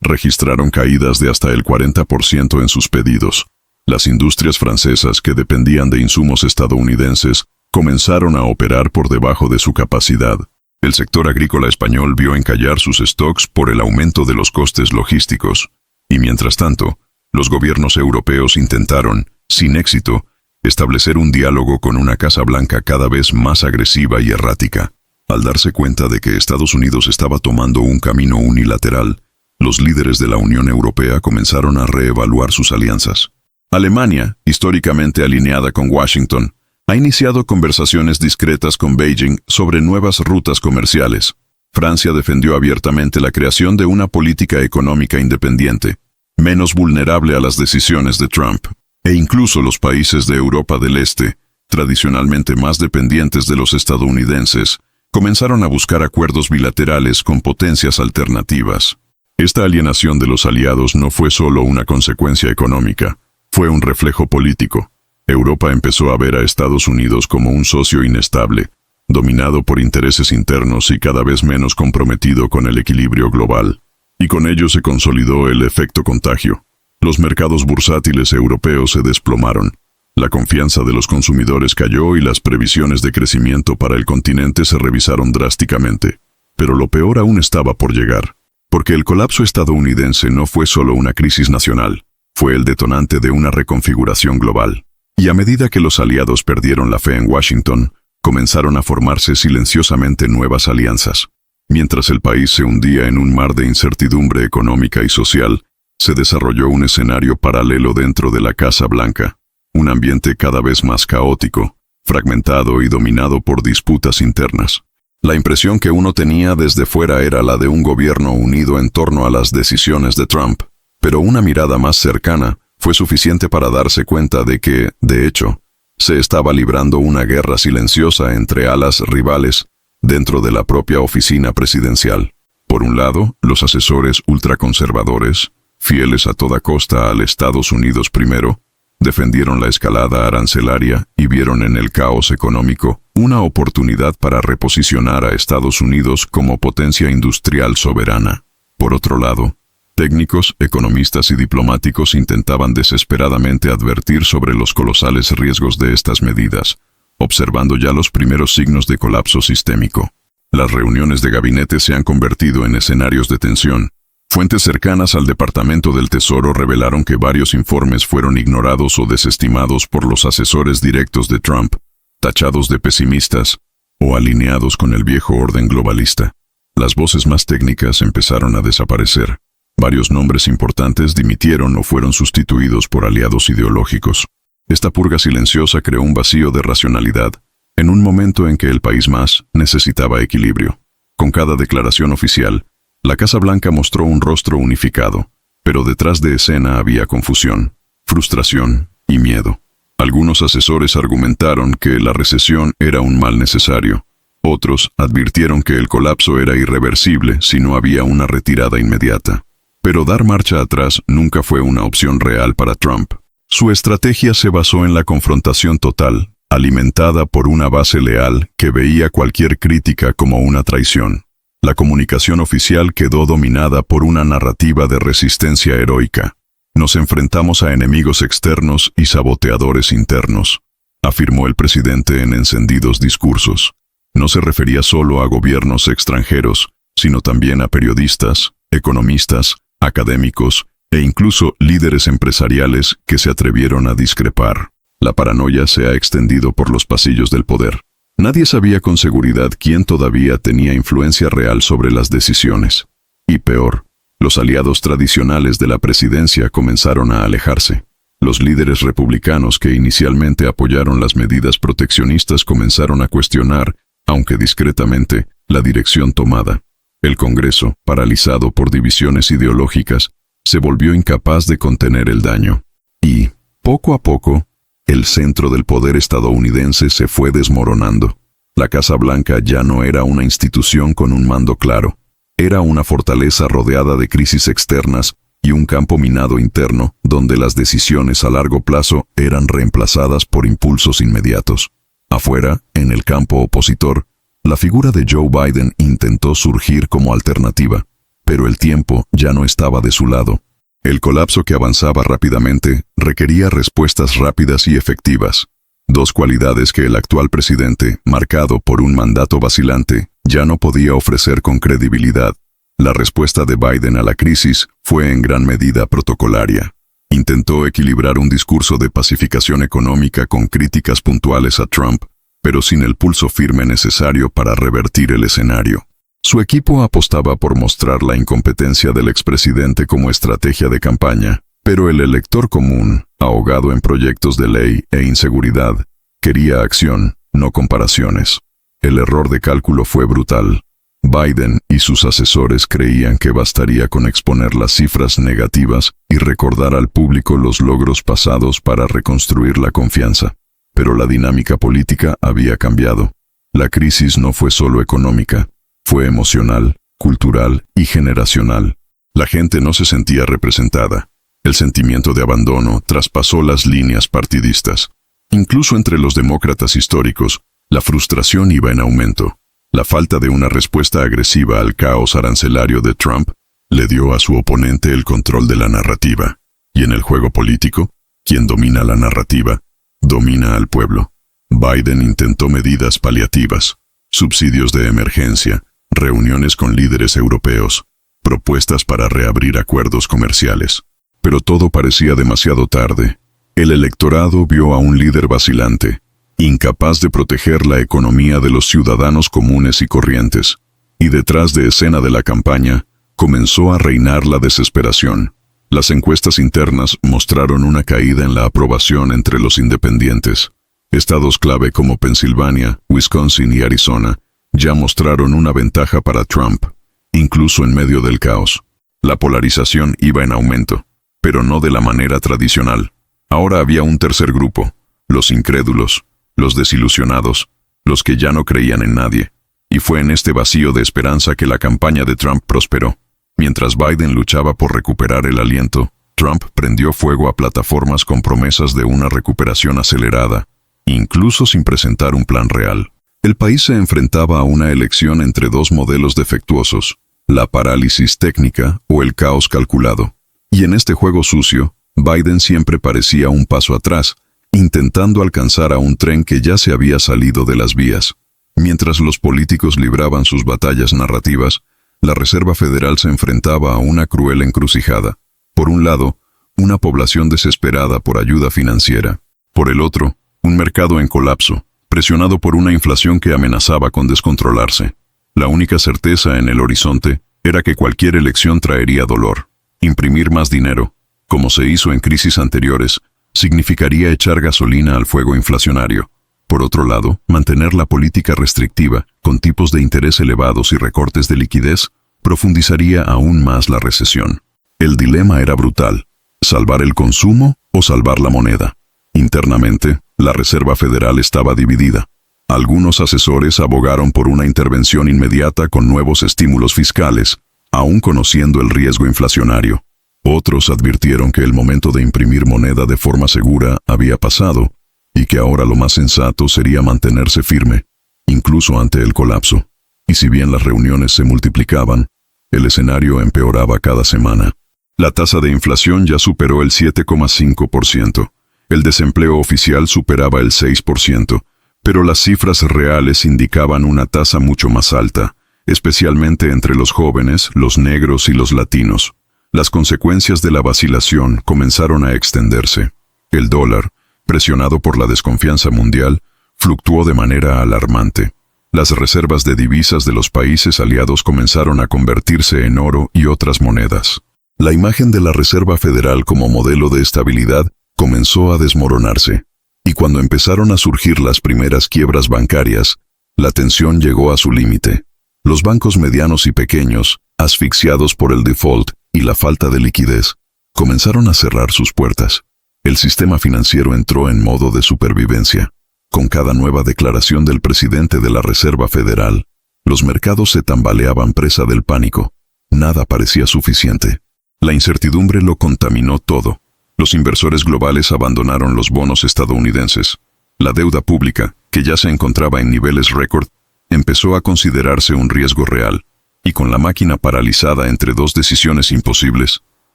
registraron caídas de hasta el 40% en sus pedidos. Las industrias francesas, que dependían de insumos estadounidenses, comenzaron a operar por debajo de su capacidad. El sector agrícola español vio encallar sus stocks por el aumento de los costes logísticos. Y mientras tanto, los gobiernos europeos intentaron, sin éxito, establecer un diálogo con una Casa Blanca cada vez más agresiva y errática. Al darse cuenta de que Estados Unidos estaba tomando un camino unilateral, los líderes de la Unión Europea comenzaron a reevaluar sus alianzas. Alemania, históricamente alineada con Washington, ha iniciado conversaciones discretas con Beijing sobre nuevas rutas comerciales. Francia defendió abiertamente la creación de una política económica independiente, menos vulnerable a las decisiones de Trump. E incluso los países de Europa del Este, tradicionalmente más dependientes de los estadounidenses, comenzaron a buscar acuerdos bilaterales con potencias alternativas. Esta alienación de los aliados no fue solo una consecuencia económica, fue un reflejo político. Europa empezó a ver a Estados Unidos como un socio inestable, dominado por intereses internos y cada vez menos comprometido con el equilibrio global. Y con ello se consolidó el efecto contagio. Los mercados bursátiles europeos se desplomaron. La confianza de los consumidores cayó y las previsiones de crecimiento para el continente se revisaron drásticamente. Pero lo peor aún estaba por llegar, porque el colapso estadounidense no fue solo una crisis nacional, fue el detonante de una reconfiguración global. Y a medida que los aliados perdieron la fe en Washington, comenzaron a formarse silenciosamente nuevas alianzas. Mientras el país se hundía en un mar de incertidumbre económica y social, se desarrolló un escenario paralelo dentro de la Casa Blanca, un ambiente cada vez más caótico, fragmentado y dominado por disputas internas. La impresión que uno tenía desde fuera era la de un gobierno unido en torno a las decisiones de Trump, pero una mirada más cercana fue suficiente para darse cuenta de que, de hecho, se estaba librando una guerra silenciosa entre alas rivales dentro de la propia oficina presidencial. Por un lado, los asesores ultraconservadores, fieles a toda costa al Estados Unidos primero, defendieron la escalada arancelaria y vieron en el caos económico una oportunidad para reposicionar a Estados Unidos como potencia industrial soberana. Por otro lado, técnicos, economistas y diplomáticos intentaban desesperadamente advertir sobre los colosales riesgos de estas medidas, observando ya los primeros signos de colapso sistémico. Las reuniones de gabinete se han convertido en escenarios de tensión. Fuentes cercanas al Departamento del Tesoro revelaron que varios informes fueron ignorados o desestimados por los asesores directos de Trump, tachados de pesimistas o alineados con el viejo orden globalista. Las voces más técnicas empezaron a desaparecer. Varios nombres importantes dimitieron o fueron sustituidos por aliados ideológicos. Esta purga silenciosa creó un vacío de racionalidad, en un momento en que el país más necesitaba equilibrio. Con cada declaración oficial, la Casa Blanca mostró un rostro unificado, pero detrás de escena había confusión, frustración y miedo. Algunos asesores argumentaron que la recesión era un mal necesario. Otros advirtieron que el colapso era irreversible si no había una retirada inmediata. Pero dar marcha atrás nunca fue una opción real para Trump. Su estrategia se basó en la confrontación total, alimentada por una base leal que veía cualquier crítica como una traición. La comunicación oficial quedó dominada por una narrativa de resistencia heroica. Nos enfrentamos a enemigos externos y saboteadores internos, afirmó el presidente en encendidos discursos. No se refería solo a gobiernos extranjeros, sino también a periodistas, economistas, académicos e incluso líderes empresariales que se atrevieron a discrepar. La paranoia se ha extendido por los pasillos del poder. Nadie sabía con seguridad quién todavía tenía influencia real sobre las decisiones. Y peor, los aliados tradicionales de la presidencia comenzaron a alejarse. Los líderes republicanos que inicialmente apoyaron las medidas proteccionistas comenzaron a cuestionar, aunque discretamente, la dirección tomada. El Congreso, paralizado por divisiones ideológicas, se volvió incapaz de contener el daño. Y, poco a poco, el centro del poder estadounidense se fue desmoronando. La Casa Blanca ya no era una institución con un mando claro. Era una fortaleza rodeada de crisis externas y un campo minado interno, donde las decisiones a largo plazo eran reemplazadas por impulsos inmediatos. Afuera, en el campo opositor, la figura de Joe Biden intentó surgir como alternativa, pero el tiempo ya no estaba de su lado. El colapso que avanzaba rápidamente requería respuestas rápidas y efectivas, dos cualidades que el actual presidente, marcado por un mandato vacilante, ya no podía ofrecer con credibilidad. La respuesta de Biden a la crisis fue en gran medida protocolaria. Intentó equilibrar un discurso de pacificación económica con críticas puntuales a Trump, pero sin el pulso firme necesario para revertir el escenario. Su equipo apostaba por mostrar la incompetencia del expresidente como estrategia de campaña, pero el elector común, ahogado en proyectos de ley e inseguridad, quería acción, no comparaciones. El error de cálculo fue brutal. Biden y sus asesores creían que bastaría con exponer las cifras negativas y recordar al público los logros pasados para reconstruir la confianza. Pero la dinámica política había cambiado. La crisis no fue solo económica, fue emocional, cultural y generacional. La gente no se sentía representada. El sentimiento de abandono traspasó las líneas partidistas. Incluso entre los demócratas históricos, la frustración iba en aumento. La falta de una respuesta agresiva al caos arancelario de Trump le dio a su oponente el control de la narrativa. Y en el juego político, quien domina la narrativa, domina al pueblo. Biden intentó medidas paliativas, subsidios de emergencia, reuniones con líderes europeos, propuestas para reabrir acuerdos comerciales. Pero todo parecía demasiado tarde. El electorado vio a un líder vacilante, incapaz de proteger la economía de los ciudadanos comunes y corrientes, y detrás de escena de la campaña, comenzó a reinar la desesperación. Las encuestas internas mostraron una caída en la aprobación entre los independientes. Estados clave como Pensilvania, Wisconsin y Arizona ya mostraron una ventaja para Trump, incluso en medio del caos. La polarización iba en aumento, pero no de la manera tradicional. Ahora había un tercer grupo, los incrédulos, los desilusionados, los que ya no creían en nadie. Y fue en este vacío de esperanza que la campaña de Trump prosperó. Mientras Biden luchaba por recuperar el aliento, Trump prendió fuego a plataformas con promesas de una recuperación acelerada, incluso sin presentar un plan real. El país se enfrentaba a una elección entre dos modelos defectuosos, la parálisis técnica o el caos calculado. Y en este juego sucio, Biden siempre parecía un paso atrás, intentando alcanzar a un tren que ya se había salido de las vías. Mientras los políticos libraban sus batallas narrativas, la Reserva Federal se enfrentaba a una cruel encrucijada. Por un lado, una población desesperada por ayuda financiera. Por el otro, un mercado en colapso, presionado por una inflación que amenazaba con descontrolarse. La única certeza en el horizonte era que cualquier elección traería dolor. Imprimir más dinero, como se hizo en crisis anteriores, significaría echar gasolina al fuego inflacionario. Por otro lado, mantener la política restrictiva, con tipos de interés elevados y recortes de liquidez, profundizaría aún más la recesión. El dilema era brutal: ¿salvar el consumo o salvar la moneda? Internamente, la Reserva Federal estaba dividida. Algunos asesores abogaron por una intervención inmediata con nuevos estímulos fiscales, aún conociendo el riesgo inflacionario. Otros advirtieron que el momento de imprimir moneda de forma segura había pasado, y que ahora lo más sensato sería mantenerse firme, incluso ante el colapso. Y si bien las reuniones se multiplicaban, el escenario empeoraba cada semana. La tasa de inflación ya superó el 7,5%. El desempleo oficial superaba el 6%, pero las cifras reales indicaban una tasa mucho más alta, especialmente entre los jóvenes, los negros y los latinos. Las consecuencias de la vacilación comenzaron a extenderse. El dólar, presionado por la desconfianza mundial, fluctuó de manera alarmante. Las reservas de divisas de los países aliados comenzaron a convertirse en oro y otras monedas. La imagen de la Reserva Federal como modelo de estabilidad comenzó a desmoronarse. Y cuando empezaron a surgir las primeras quiebras bancarias, la tensión llegó a su límite. Los bancos medianos y pequeños, asfixiados por el default y la falta de liquidez, comenzaron a cerrar sus puertas. El sistema financiero entró en modo de supervivencia. Con cada nueva declaración del presidente de la Reserva Federal, los mercados se tambaleaban presa del pánico. Nada parecía suficiente. La incertidumbre lo contaminó todo. Los inversores globales abandonaron los bonos estadounidenses. La deuda pública, que ya se encontraba en niveles récord, empezó a considerarse un riesgo real. Y con la máquina paralizada entre dos decisiones imposibles,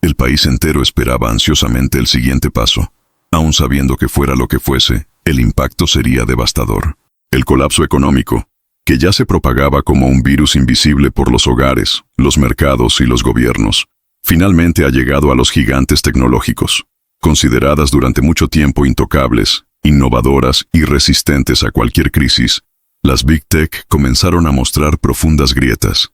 el país entero esperaba ansiosamente el siguiente paso. Aun sabiendo que fuera lo que fuese, el impacto sería devastador. El colapso económico, que ya se propagaba como un virus invisible por los hogares, los mercados y los gobiernos, finalmente ha llegado a los gigantes tecnológicos, consideradas durante mucho tiempo intocables, innovadoras y resistentes a cualquier crisis. Las Big Tech comenzaron a mostrar profundas grietas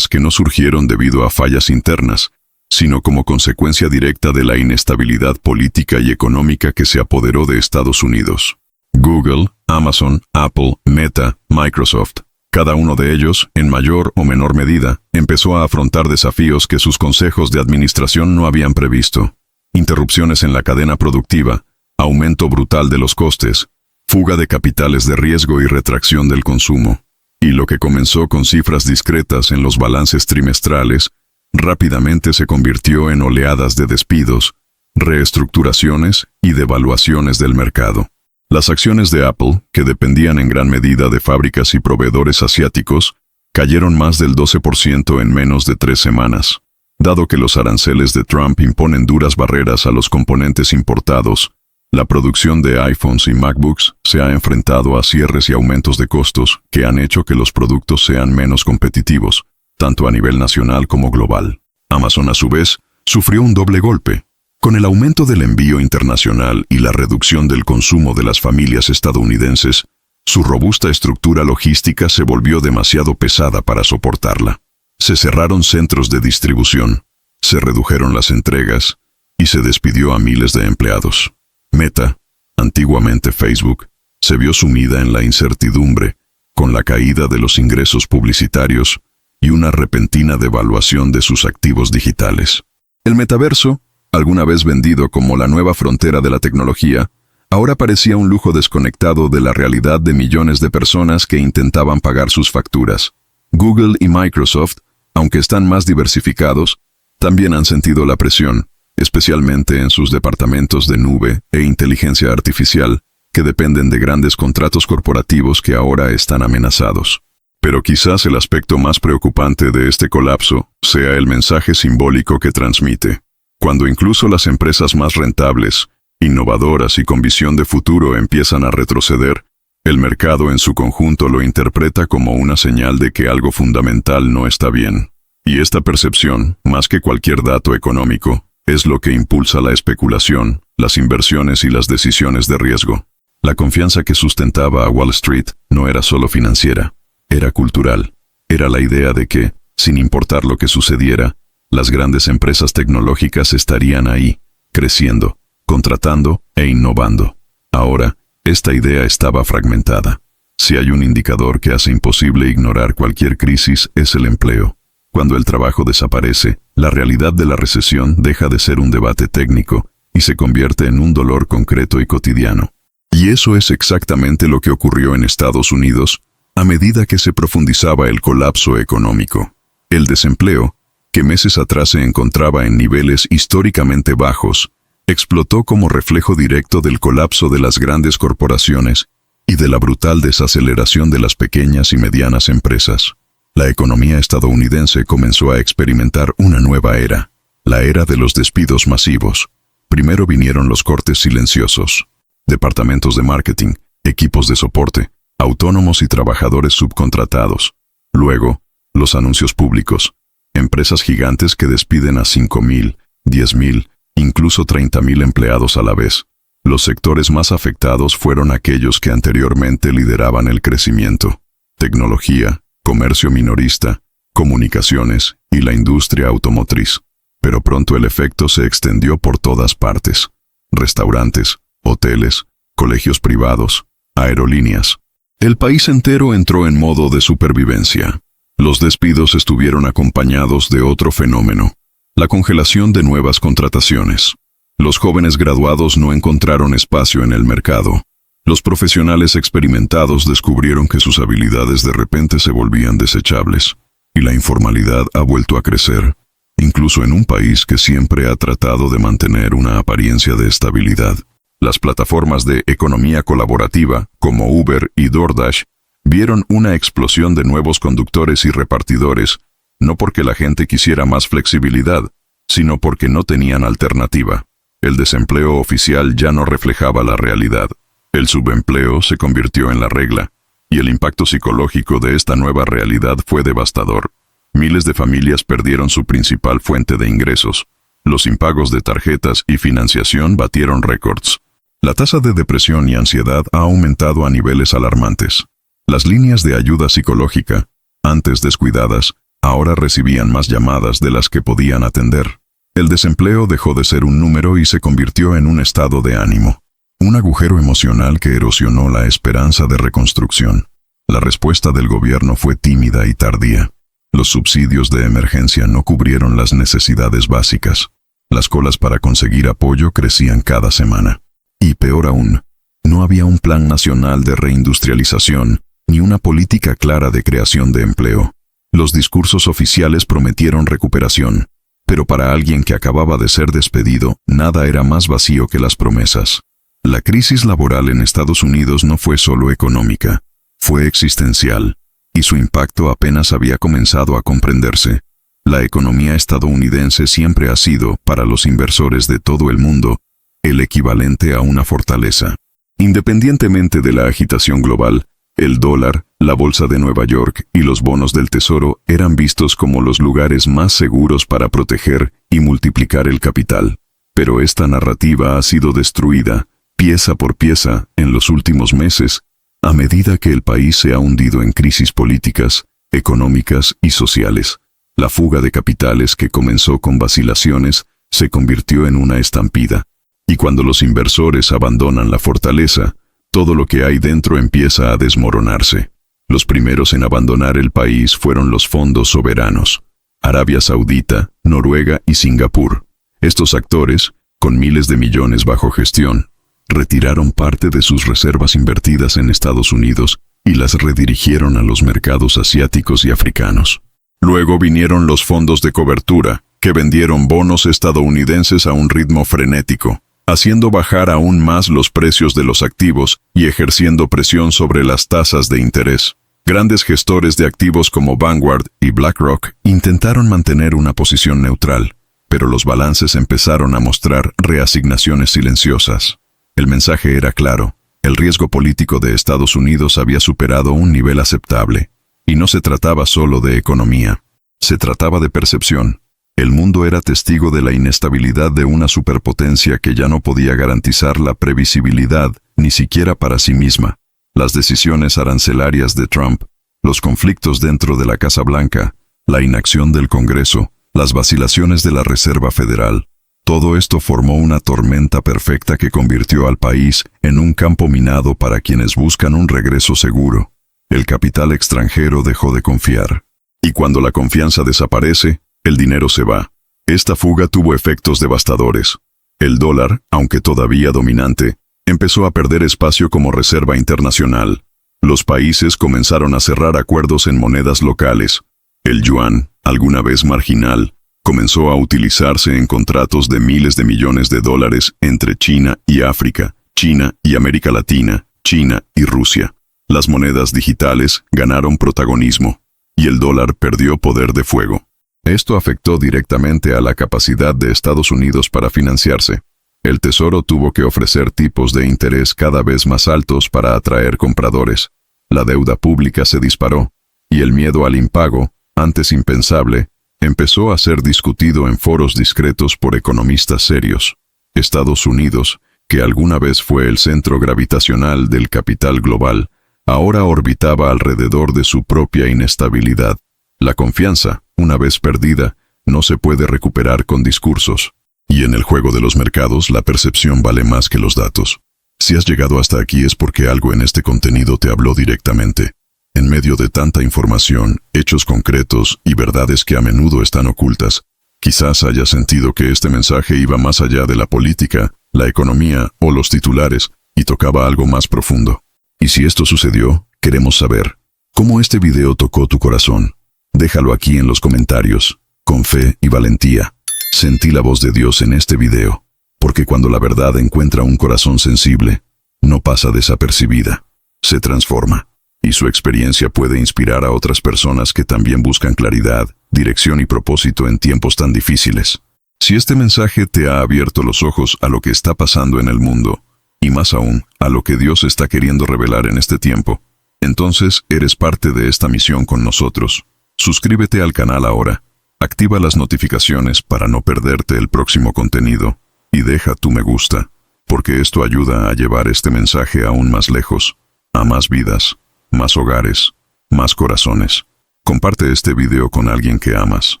que no surgieron debido a fallas internas, sino como consecuencia directa de la inestabilidad política y económica que se apoderó de Estados Unidos. Google, Amazon, Apple, Meta, Microsoft, cada uno de ellos, en mayor o menor medida, empezó a afrontar desafíos que sus consejos de administración no habían previsto. Interrupciones en la cadena productiva, aumento brutal de los costes, fuga de capitales de riesgo y retracción del consumo. Y lo que comenzó con cifras discretas en los balances trimestrales, rápidamente se convirtió en oleadas de despidos, reestructuraciones y devaluaciones del mercado. Las acciones de Apple, que dependían en gran medida de fábricas y proveedores asiáticos, cayeron más del 12% en menos de 3 semanas. Dado que los aranceles de Trump imponen duras barreras a los componentes importados, la producción de iPhones y MacBooks se ha enfrentado a cierres y aumentos de costos que han hecho que los productos sean menos competitivos, tanto a nivel nacional como global. Amazon, a su vez, sufrió un doble golpe. Con el aumento del envío internacional y la reducción del consumo de las familias estadounidenses, su robusta estructura logística se volvió demasiado pesada para soportarla. Se cerraron centros de distribución, se redujeron las entregas y se despidió a miles de empleados. Meta, antiguamente Facebook, se vio sumida en la incertidumbre, con la caída de los ingresos publicitarios y una repentina devaluación de sus activos digitales. El metaverso, alguna vez vendido como la nueva frontera de la tecnología, ahora parecía un lujo desconectado de la realidad de millones de personas que intentaban pagar sus facturas. Google y Microsoft, aunque están más diversificados, también han sentido la presión, especialmente en sus departamentos de nube e inteligencia artificial, que dependen de grandes contratos corporativos que ahora están amenazados. Pero quizás el aspecto más preocupante de este colapso sea el mensaje simbólico que transmite. Cuando incluso las empresas más rentables, innovadoras y con visión de futuro empiezan a retroceder, el mercado en su conjunto lo interpreta como una señal de que algo fundamental no está bien. Y esta percepción, más que cualquier dato económico, es lo que impulsa la especulación, las inversiones y las decisiones de riesgo. La confianza que sustentaba a Wall Street no era solo financiera, era cultural. Era la idea de que, sin importar lo que sucediera, las grandes empresas tecnológicas estarían ahí, creciendo, contratando e innovando. Ahora, esta idea estaba fragmentada. Si hay un indicador que hace imposible ignorar cualquier crisis, es el empleo. Cuando el trabajo desaparece, la realidad de la recesión deja de ser un debate técnico y se convierte en un dolor concreto y cotidiano. Y eso es exactamente lo que ocurrió en Estados Unidos a medida que se profundizaba el colapso económico. El desempleo, que meses atrás se encontraba en niveles históricamente bajos, explotó como reflejo directo del colapso de las grandes corporaciones y de la brutal desaceleración de las pequeñas y medianas empresas. La economía estadounidense comenzó a experimentar una nueva era, la era de los despidos masivos. Primero vinieron los cortes silenciosos. Departamentos de marketing, equipos de soporte, autónomos y trabajadores subcontratados. Luego, los anuncios públicos, Empresas gigantes que despiden a 5.000, 10.000, incluso 30.000 empleados a la vez. Los sectores más afectados fueron aquellos que anteriormente lideraban el crecimiento: tecnología, comercio minorista, comunicaciones y la industria automotriz. Pero pronto el efecto se extendió por todas partes: restaurantes, hoteles, colegios privados, aerolíneas. El país entero entró en modo de supervivencia. Los despidos estuvieron acompañados de otro fenómeno: la congelación de nuevas contrataciones. Los jóvenes graduados no encontraron espacio en el mercado. Los profesionales experimentados descubrieron que sus habilidades de repente se volvían desechables. Y la informalidad ha vuelto a crecer, incluso en un país que siempre ha tratado de mantener una apariencia de estabilidad. Las plataformas de economía colaborativa, como Uber y DoorDash, vieron una explosión de nuevos conductores y repartidores, no porque la gente quisiera más flexibilidad, sino porque no tenían alternativa. El desempleo oficial ya no reflejaba la realidad. El subempleo se convirtió en la regla, y el impacto psicológico de esta nueva realidad fue devastador. Miles de familias perdieron su principal fuente de ingresos. Los impagos de tarjetas y financiación batieron récords. La tasa de depresión y ansiedad ha aumentado a niveles alarmantes. Las líneas de ayuda psicológica, antes descuidadas, ahora recibían más llamadas de las que podían atender. El desempleo dejó de ser un número y se convirtió en un estado de ánimo. Un agujero emocional que erosionó la esperanza de reconstrucción. La respuesta del gobierno fue tímida y tardía. Los subsidios de emergencia no cubrieron las necesidades básicas. Las colas para conseguir apoyo crecían cada semana. Y peor aún, no había un plan nacional de reindustrialización, ni una política clara de creación de empleo. Los discursos oficiales prometieron recuperación, pero para alguien que acababa de ser despedido, nada era más vacío que las promesas. La crisis laboral en Estados Unidos no fue solo económica, fue existencial, y su impacto apenas había comenzado a comprenderse. La economía estadounidense siempre ha sido, para los inversores de todo el mundo, el equivalente a una fortaleza. Independientemente de la agitación global, el dólar, la bolsa de Nueva York y los bonos del tesoro eran vistos como los lugares más seguros para proteger y multiplicar el capital. Pero esta narrativa ha sido destruida, pieza por pieza, en los últimos meses, a medida que el país se ha hundido en crisis políticas, económicas y sociales. La fuga de capitales que comenzó con vacilaciones se convirtió en una estampida. Y cuando los inversores abandonan la fortaleza, todo lo que hay dentro empieza a desmoronarse. Los primeros en abandonar el país fueron los fondos soberanos: Arabia Saudita, Noruega y Singapur. Estos actores, con miles de millones bajo gestión, retiraron parte de sus reservas invertidas en Estados Unidos y las redirigieron a los mercados asiáticos y africanos. Luego vinieron los fondos de cobertura, que vendieron bonos estadounidenses a un ritmo frenético, haciendo bajar aún más los precios de los activos y ejerciendo presión sobre las tasas de interés. Grandes gestores de activos como Vanguard y BlackRock intentaron mantener una posición neutral, pero los balances empezaron a mostrar reasignaciones silenciosas. El mensaje era claro: el riesgo político de Estados Unidos había superado un nivel aceptable, y no se trataba solo de economía, se trataba de percepción. El mundo era testigo de la inestabilidad de una superpotencia que ya no podía garantizar la previsibilidad, ni siquiera para sí misma. Las decisiones arancelarias de Trump, los conflictos dentro de la Casa Blanca, la inacción del Congreso, las vacilaciones de la Reserva Federal, todo esto formó una tormenta perfecta que convirtió al país en un campo minado para quienes buscan un regreso seguro. El capital extranjero dejó de confiar. Y cuando la confianza desaparece, el dinero se va. Esta fuga tuvo efectos devastadores. El dólar, aunque todavía dominante, empezó a perder espacio como reserva internacional. Los países comenzaron a cerrar acuerdos en monedas locales. El yuan, alguna vez marginal, comenzó a utilizarse en contratos de miles de millones de dólares entre China y África, China y América Latina, China y Rusia. Las monedas digitales ganaron protagonismo, y el dólar perdió poder de fuego. Esto afectó directamente a la capacidad de Estados Unidos para financiarse. El Tesoro tuvo que ofrecer tipos de interés cada vez más altos para atraer compradores. La deuda pública se disparó, y el miedo al impago, antes impensable, Empezó a ser discutido en foros discretos por economistas serios. Estados Unidos, que alguna vez fue el centro gravitacional del capital global, ahora orbitaba alrededor de su propia inestabilidad. La confianza, una vez perdida, no se puede recuperar con discursos. Y en el juego de los mercados, la percepción vale más que los datos. Si has llegado hasta aquí es porque algo en este contenido te habló directamente. En medio de tanta información, hechos concretos y verdades que a menudo están ocultas, quizás hayas sentido que este mensaje iba más allá de la política, la economía o los titulares, y tocaba algo más profundo. Y si esto sucedió, queremos saber cómo este video tocó tu corazón. Déjalo aquí en los comentarios, con fe y valentía. Sentí la voz de Dios en este video, porque cuando la verdad encuentra un corazón sensible, no pasa desapercibida, se transforma, y su experiencia puede inspirar a otras personas que también buscan claridad, dirección y propósito en tiempos tan difíciles. Si este mensaje te ha abierto los ojos a lo que está pasando en el mundo, y más aún, a lo que Dios está queriendo revelar en este tiempo, entonces eres parte de esta misión con nosotros. Suscríbete al canal ahora, activa las notificaciones para no perderte el próximo contenido, y deja tu me gusta, porque esto ayuda a llevar este mensaje aún más lejos, a más vidas, más hogares, más corazones. Comparte este video con alguien que amas,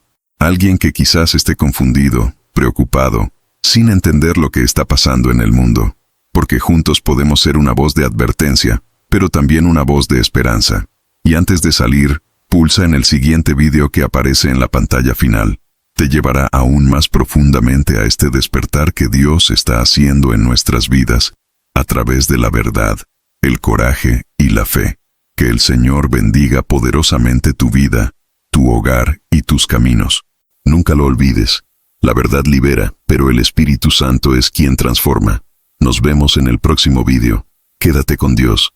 alguien que quizás esté confundido, preocupado, sin entender lo que está pasando en el mundo, porque juntos podemos ser una voz de advertencia, pero también una voz de esperanza. Y antes de salir, pulsa en el siguiente video que aparece en la pantalla final. Te llevará aún más profundamente a este despertar que Dios está haciendo en nuestras vidas, a través de la verdad, el coraje y la fe. Que el Señor bendiga poderosamente tu vida, tu hogar y tus caminos. Nunca lo olvides, la verdad libera, pero el Espíritu Santo es quien transforma. Nos vemos en el próximo video. Quédate con Dios.